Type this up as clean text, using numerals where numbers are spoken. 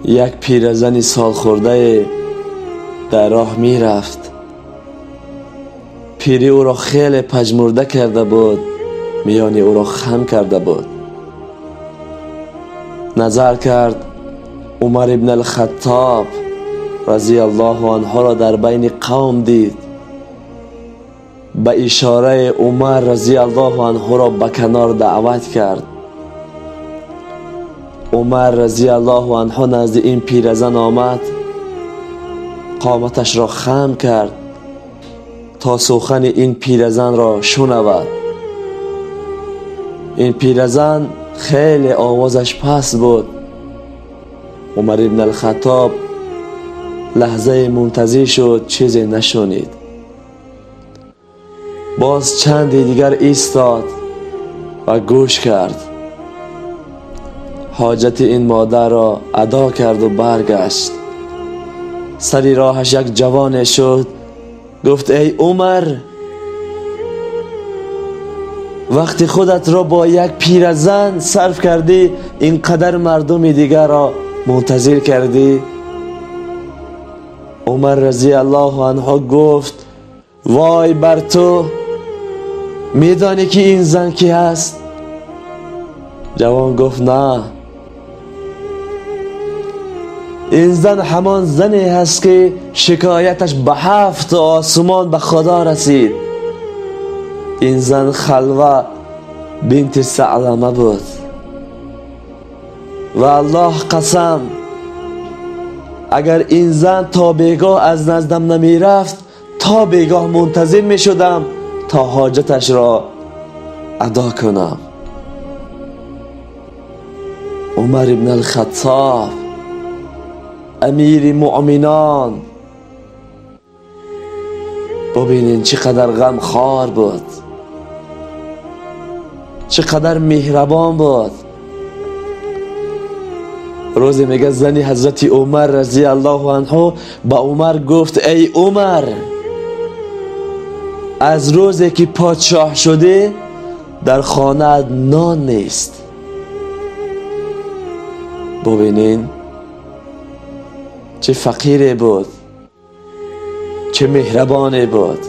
یک پیرزن سال خورده در راه می رفت. پیری او را خیلی پژمرده کرده بود، میانی او را خم کرده بود. نظر کرد عمر ابن الخطاب رضی الله عنه را در بین قوم دید. به اشاره عمر رضی الله عنه را به کنار دعوت کرد. عمر رضی الله عنه نزد این پیرزن آمد، قامتش را خم کرد تا سخن این پیرزن را شنود. این پیرزن خیلی آوازش پست بود. عمر ابن الخطاب لحظه منتظر شد، چیزی نشنید. باز چند دیگر ایستاد و گوش کرد. حاجت این مادر را ادا کرد و برگشت. سری راهش یک جوان شد، گفت ای عمر، وقتی خودت را با یک پیرزن صرف کردی، اینقدر مردم دیگر را منتظر کردی؟ عمر رضی الله عنه گفت وای بر تو، میدانی که این زن کی هست؟ جوان گفت نه، این زن همان زنی هست که شکایتش به 7 آسمان به خدا رسید. این زن خلوه بنت ثعلبه بود و الله قسم اگر این زن تا بیگاه از نزدم نمی رفت، تا بیگاه منتظر می شدم تا حاجتش را ادا کنم. عمر ابن الخطاب امیر مؤمنان، ببینین چقدر غمخوار بود، چقدر مهربان بود. روزی میگه زنی حضرت عمر رضی الله عنه با عمر گفت ای عمر، از روزی که پادشاه شده در خانه نان نیست. ببینین چه فقیری بود، چه مهربانی بود.